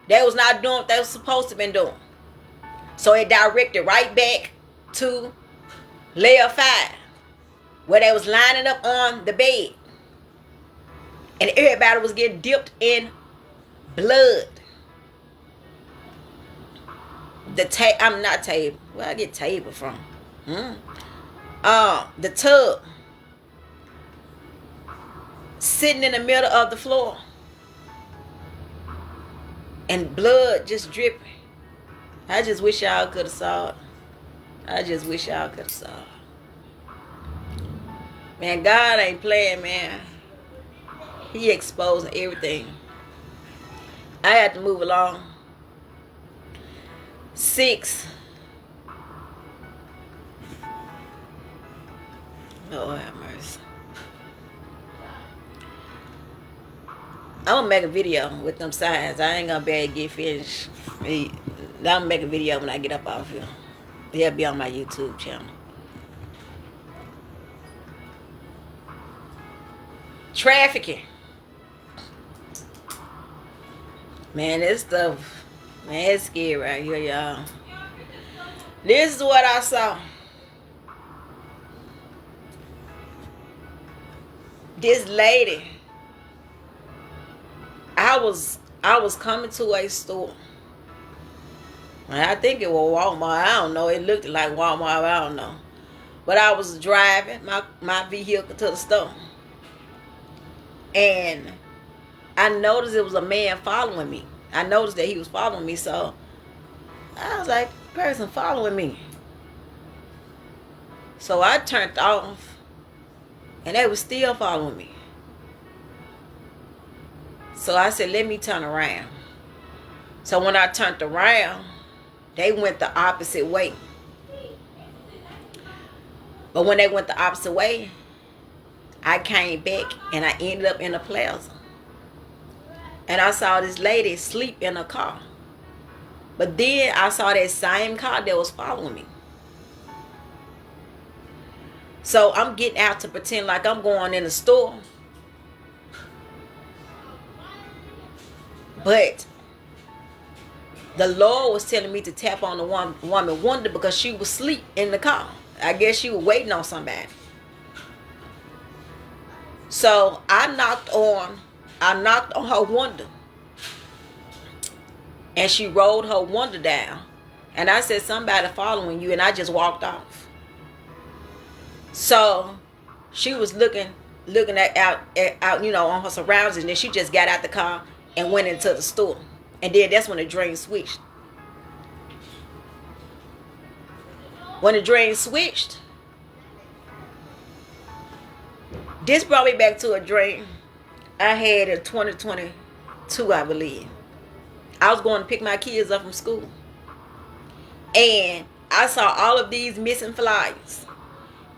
They was not doing what they was supposed to been doing. So it directed right back to layer 5, where they was lining up on the bed. And everybody was getting dipped in blood. I'm not table. Where I get table from? The tub. sitting in the middle of the floor and blood just dripping. I just wish y'all could have saw it. I just wish y'all could have saw it. Man, God ain't playing, man. He exposing everything. I had to move along. 6. Lord have mercy. I'm gonna make a video with them signs. I ain't gonna be able to get finished. I'm gonna make a video when I get up off here. It'll be on my YouTube channel. Trafficking. Man, this stuff, man, it's scary right here, y'all. This is what I saw. This lady, I was coming to a store. And I think it was Walmart. I don't know. It looked like Walmart. I don't know. But I was driving my vehicle to the store. And I noticed it was a man following me. I noticed that he was following me. So I was like, person following me. So I turned off. And they were still following me. So I said, let me turn around. So when I turned around, they went the opposite way. But when they went the opposite way, I came back and I ended up in a plaza. And I saw this lady sleep in a car. But then I saw that same car that was following me. So I'm getting out to pretend like I'm going in the store. But the Lord was telling me to tap on the woman wonder because she was asleep in the car. I guess she was waiting on somebody. So I knocked on her window. And she rolled her window down. And I said, somebody following you. And I just walked off. So she was looking out, you know, on her surroundings. And then she just got out the car and went into the store. And then that's when the dream switched. When the dream switched, this brought me back to a dream I had in 2022, I believe. I was going to pick my kids up from school. And I saw all of these missing flyers.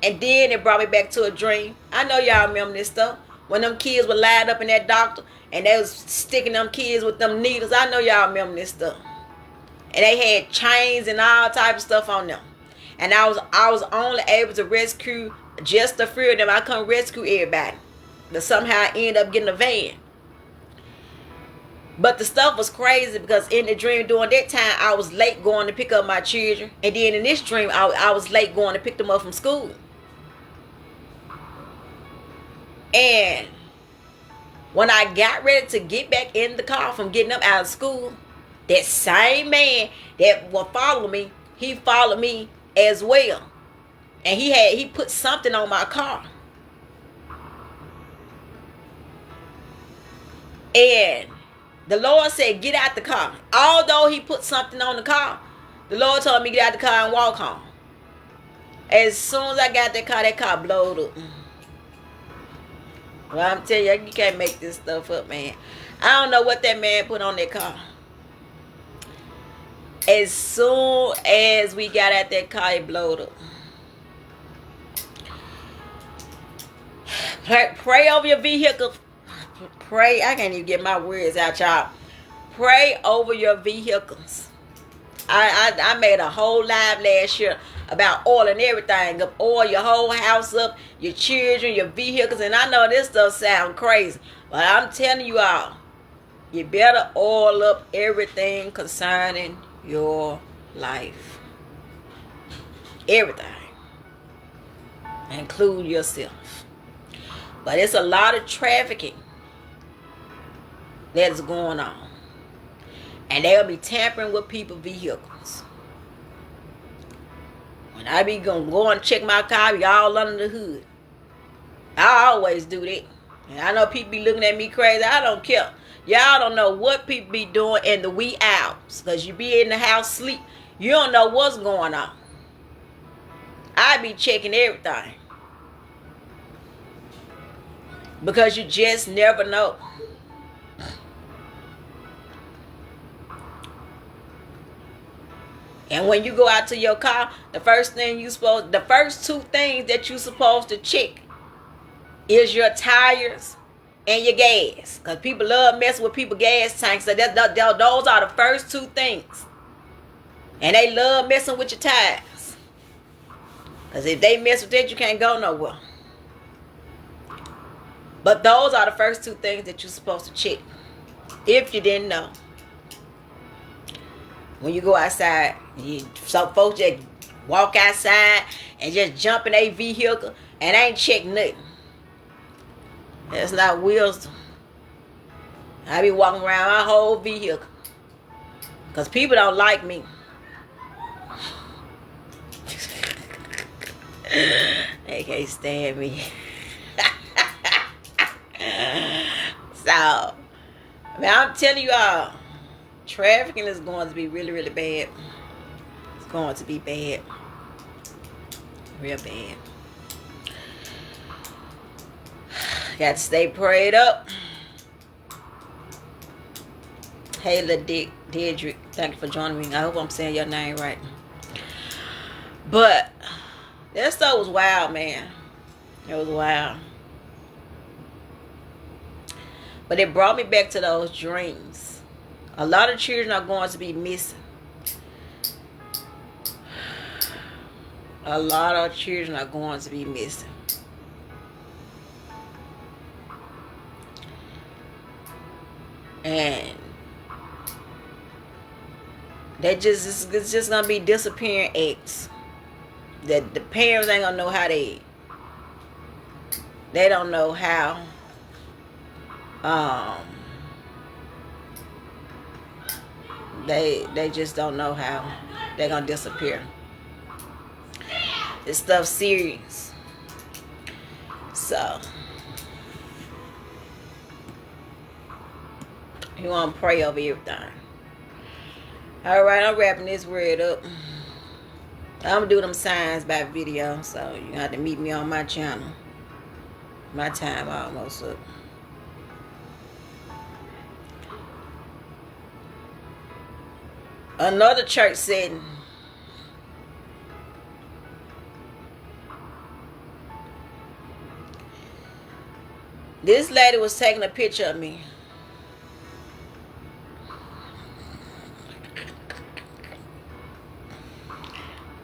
And then it brought me back to a dream. I know y'all remember this stuff. When them kids were lined up in that doctor and they was sticking them kids with them needles. I know y'all remember this stuff. And they had chains and all type of stuff on them. And I was only able to rescue just a few of them. I couldn't rescue everybody. But somehow I ended up getting a van. But the stuff was crazy because in the dream during that time, I was late going to pick up my children. And then in this dream, I was late going to pick them up from school. And when I got ready to get back in the car from getting them out of school, that same man that will follow me, he followed me as well. And he put something on my car. And the Lord said, get out the car. Although he put something on the car, the Lord told me to get out the car and walk home. As soon as I got that car blowed up. Well, I'm telling you, you can't make this stuff up, man. I don't know what that man put on that car. As soon as we got at that car, it blowed up. Pray over your vehicle. Pray. I can't even get my words out, y'all. Pray over your vehicles. I made a whole live last year about oil and everything. Up oil your whole house up, your children, your vehicles. And I know this stuff sounds crazy, but I'm telling you all, you better oil up everything concerning your life. Everything. Include yourself. But it's a lot of trafficking that is going on. And they'll be tampering with people's vehicles. When I be going to go and check my car, be all under the hood. I always do that. And I know people be looking at me crazy. I don't care. Y'all don't know what people be doing in the wee hours. Because you be in the house sleep. You don't know what's going on. I be checking everything. Because you just never know. And when you go out to your car, the first two things that you supposed to check is your tires and your gas. Because people love messing with people's gas tanks. So those are the first two things. And they love messing with your tires. Because if they mess with that, you can't go nowhere. But those are the first two things that you're supposed to check. If you didn't know. When you go outside, some folks that walk outside and just jump in a vehicle and ain't check nothing. That's not wisdom. I be walking around my whole vehicle. Because people don't like me. They can't stand me. So, I mean, I'm telling you all, trafficking is going to be really, really bad. It's going to be bad. Real bad. Got to stay prayed up. Hayla Dedrick, thank you for joining me. I hope I'm saying your name right. But that stuff was wild, man. It was wild. But it brought me back to those dreams. A lot of children are going to be missing. A lot of children are going to be missing. And it's just gonna be disappearing acts. That the parents ain't gonna know how they don't know how they just don't know how they're gonna disappear. This stuff's serious. So you want to pray over everything. Alright, I'm wrapping this word up. I'm going to do them signs by video. So you have to meet me on my channel. My time almost up. Another church setting. This lady was taking a picture of me.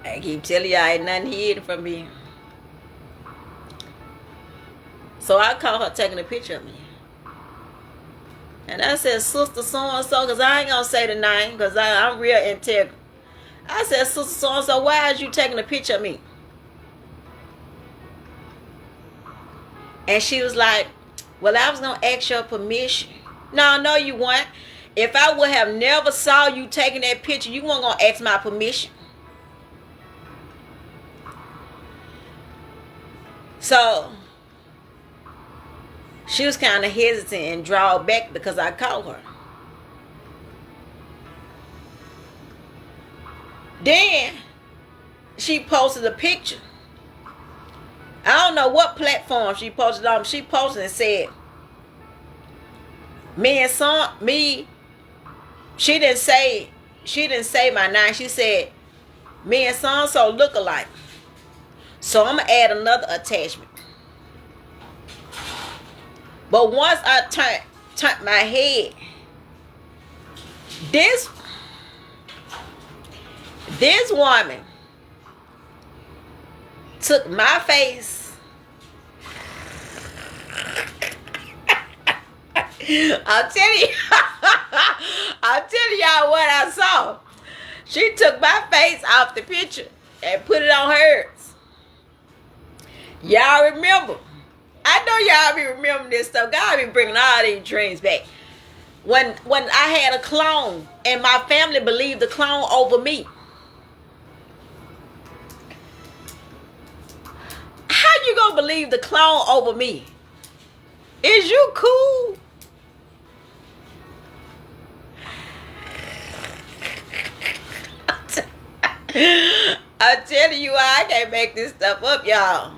I keep telling y'all ain't nothing hidden from me. So I caught her taking a picture of me. And I said, Sister so-and-so, because I ain't going to say the name, because I'm real integral. I said, Sister so-and-so, why is you taking a picture of me? And she was like, well, I was going to ask your permission. No, you weren't. If I would have never saw you taking that picture, you weren't going to ask my permission. So she was kind of hesitant and draw back because I called her. Then she posted a picture. I don't know what platform she posted on. She posted and said, she didn't say my name. She said, me and so-and-so look alike. So I'm going to add another attachment. But once I turned my head, this woman took my face. I'll tell y'all what I saw. She took my face off the picture and put it on hers. Y'all remember? I know y'all be remembering this stuff. God be bringing all these dreams back. When I had a clone and my family believed the clone over me. How you gonna believe the clone over me? Is you cool? I'm telling you, I can't make this stuff up, y'all.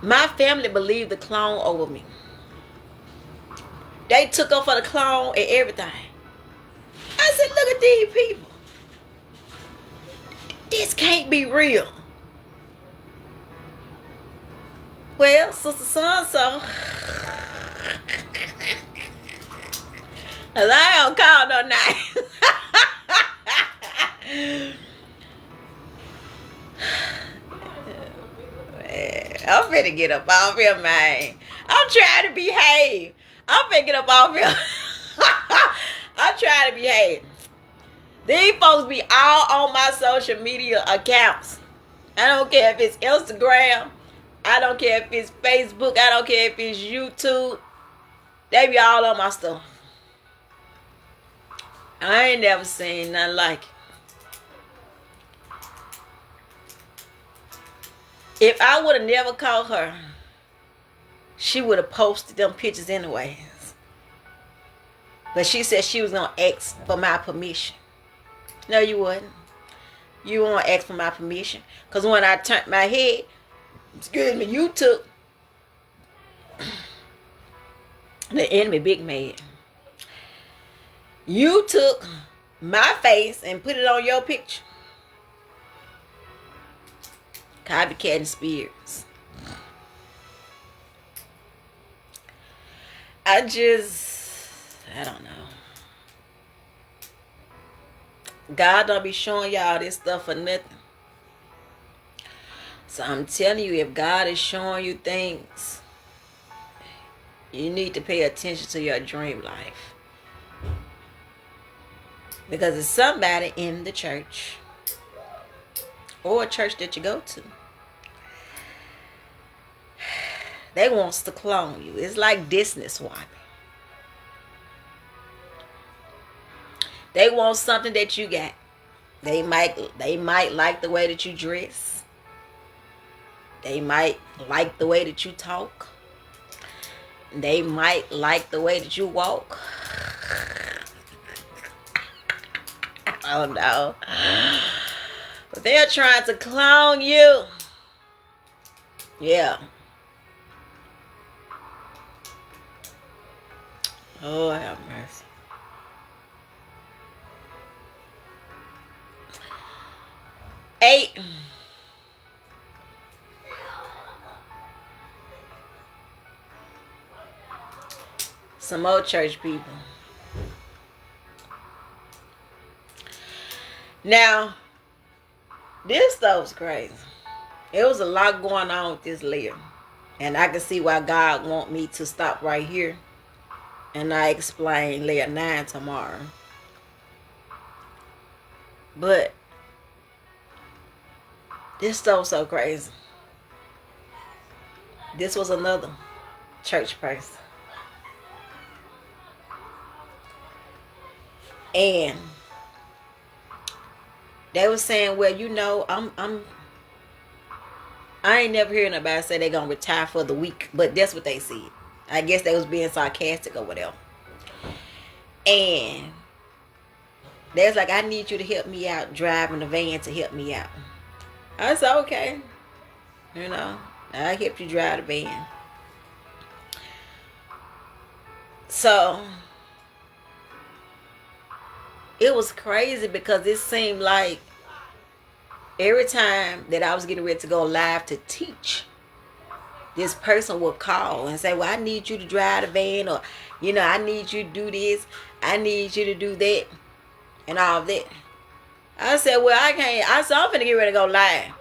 My family believed the clone over me. They took up for the clone and everything. I said, look at these people. This can't be real. Well, Sister So-and-so, I don't call no names. I'm finna get up off here, man. I'm trying to behave. I'm finna get up off here. I'm trying to behave. These folks be all on my social media accounts. I don't care if it's Instagram. I don't care if it's Facebook. I don't care if it's YouTube. They be all on my stuff. I ain't never seen nothing like it. If I would have never called her, she would have posted them pictures anyways. But she said she was going to ask for my permission. No, you wouldn't. You won't ask for my permission. Because when I turned my head, excuse me, you took the enemy big man. You took my face and put it on your picture. Copycatting spirits. I don't know. God don't be showing y'all this stuff for nothing. So I'm telling you, if God is showing you things, you need to pay attention to your dream life. Because it's somebody in the church or a church that you go to. They wants to clone you. It's like Disney swiping. They want something that you got. They might like the way that you dress. They might like the way that you talk. They might like the way that you walk. Oh no. But they're trying to clone you. Yeah. Oh, have mercy. Eight. Some more church people. Now, this stuff's crazy. It was a lot going on with this Leah. And I can see why God want me to stop right here. And I explain Leah 9 tomorrow. But this stuff's so crazy. This was another church person. And they were saying, well, you know, I ain't never heard nobody say they gonna retire for the week, but that's what they said. I guess they was being sarcastic or whatever. And they was like, I need you to help me out driving the van to help me out. I said, okay. You know, I'll help you drive the van. So it was crazy because it seemed like every time that I was getting ready to go live to teach, this person would call and say, well, I need you to drive the van, or, you know, I need you to do this, I need you to do that, and all of that. I said, well, I can't. I said, I'm finna get ready to go live.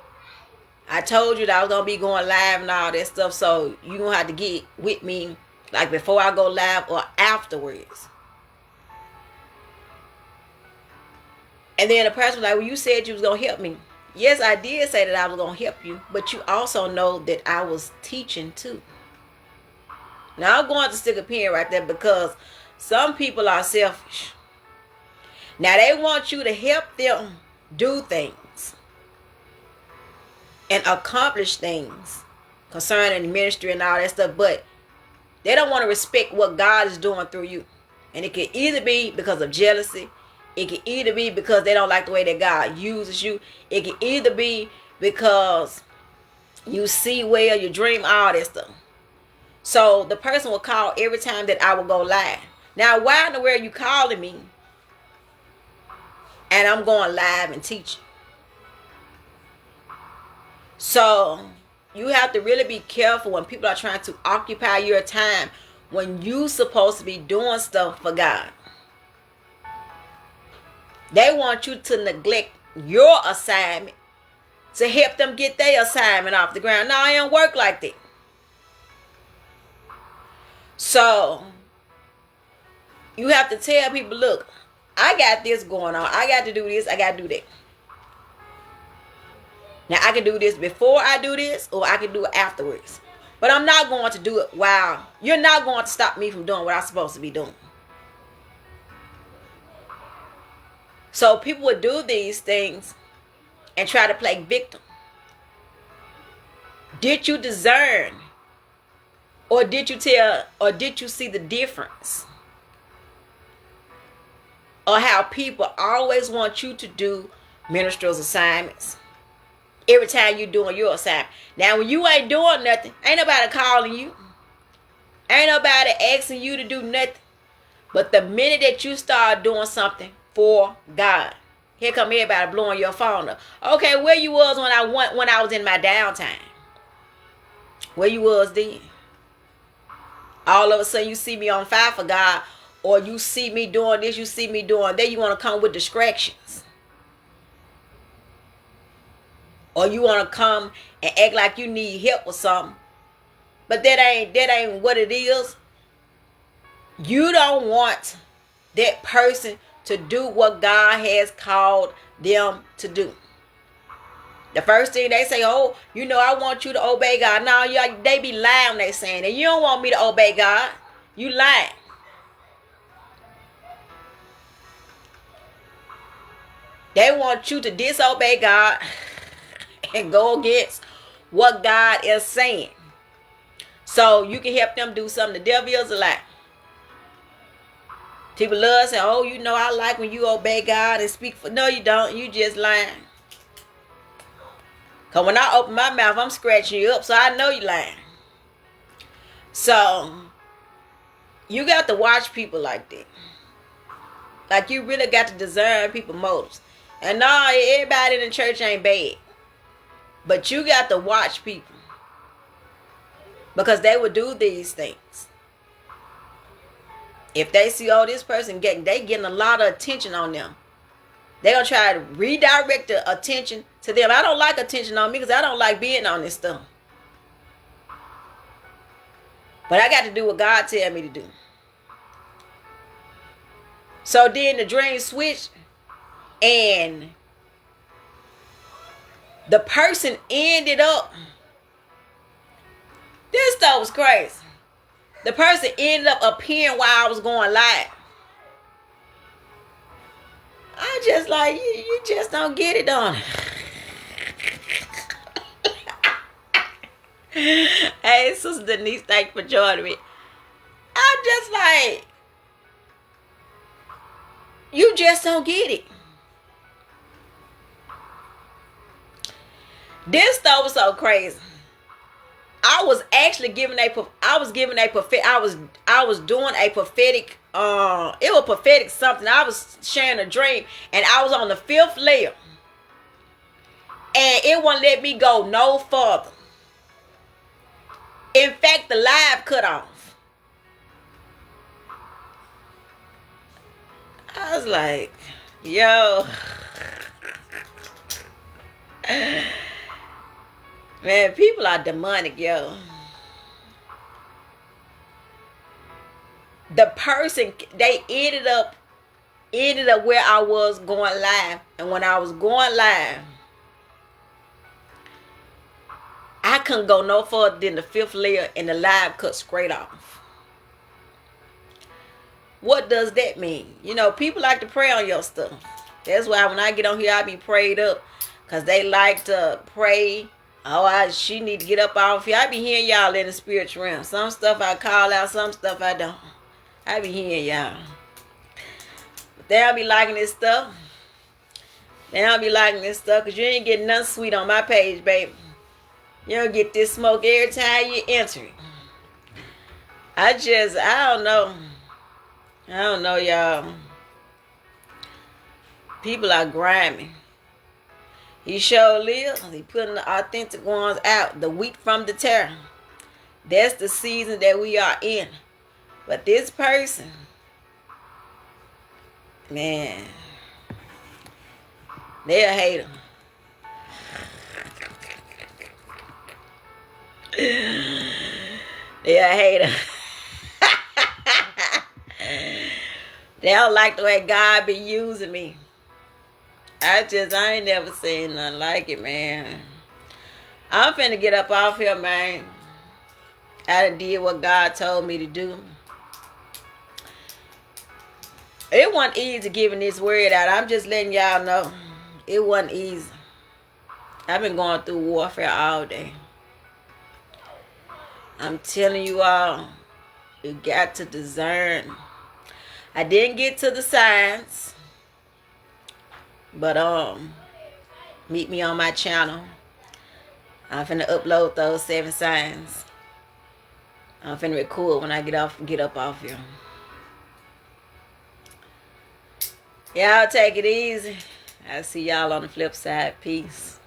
I told you that I was gonna be going live and all that stuff, so you gonna have to get with me, like before I go live or afterwards. And then the person was like, well, you said you was gonna help me. Yes, I did say that I was going to help you, but you also know that I was teaching too. Now, I'm going to stick a pin right there because some people are selfish. Now, they want you to help them do things. and accomplish things concerning ministry and all that stuff, but they don't want to respect what God is doing through you. And it can either be because of jealousy. It can either be because they don't like the way that God uses you. It can either be because you see well, you dream, all that stuff. So the person will call every time that I will go live. Now, why in the world are you calling me and I'm going live and teaching? So you have to really be careful when people are trying to occupy your time when you're supposed to be doing stuff for God. They want you to neglect your assignment to help them get their assignment off the ground. No, it don't work like that. So you have to tell people, look, I got this going on. I got to do this. I got to do that. Now, I can do this before I do this, or I can do it afterwards. But I'm not going to do it while. You're not going to stop me from doing what I'm supposed to be doing. So people would do these things and try to play victim. Did you discern? Or did you tell, or did you see the difference? Or how people always want you to do ministerial assignments every time you're doing your assignment. Now, when you ain't doing nothing, ain't nobody calling you. Ain't nobody asking you to do nothing. But the minute that you start doing something for God, here come everybody blowing your phone up. Okay, where you was when I was in my downtime? Where you was then? All of a sudden you see me on fire for God, or you see me doing this, you see me doing that. You want to come with distractions, or you want to come and act like you need help or something. But that ain't what it is. You don't want that person to do what God has called them to do. The first thing they say, oh, you know, I want you to obey God. No, they be lying when they saying that. You don't want me to obey God. You lying. They want you to disobey God and go against what God is saying. So you can help them do something. The devil is a lie. People love saying, oh, you know, I like when you obey God and speak for. No, you don't. You just lying. Because when I open my mouth, I'm scratching you up, so I know you lying. So you got to watch people like that. Like, you really got to discern people's motives. And no, everybody in the church ain't bad. But you got to watch people. Because they will do these things. If they see, oh, this person getting a lot of attention on them, they're going to try to redirect the attention to them. I don't like attention on me because I don't like being on this stuff. But I got to do what God tell me to do. So then the dream switched, and the person ended up, this stuff was crazy. The person ended up appearing while I was going live. I just like, you just don't get it on. Hey, Sister Denise, thank you for joining me. I'm just like, you just don't get it. This stuff was so crazy. I was actually doing a prophetic, it was prophetic something. I was sharing a dream, and I was on the 5th layer, and it wouldn't let me go no further. In fact, the live cut off. I was like, yo. Man, people are demonic, yo. The person, they ended up where I was going live. And when I was going live, I couldn't go no further than the 5th layer, and the live cut straight off. What does that mean? You know, people like to pray on your stuff. That's why when I get on here, I be prayed up. Because they like to pray Oh, she need to get up off here. I be hearing y'all in the spiritual realm. Some stuff I call out, some stuff I don't. I be hearing y'all. But they don't be liking this stuff. They don't be liking this stuff because you ain't getting nothing sweet on my page, baby. You don't get this smoke every time you enter it. I don't know. I don't know, y'all. People are grimy. He sure lives. He putting the authentic ones out. The wheat from the tare. That's the season that we are in. But this person, man, they're a hater. They're a hater. They don't like the way God be using me. I ain't never seen nothing like it, man. I'm finna get up off here, man. I done did what God told me to do. It wasn't easy giving this word out. I'm just letting y'all know. It wasn't easy. I've been going through warfare all day. I'm telling you all, you got to discern. I didn't get to the signs. But meet me on my channel. I'm finna upload those 7 signs. I'm finna record when I get up off here. Y'all take it easy. I'll see y'all on the flip side. Peace.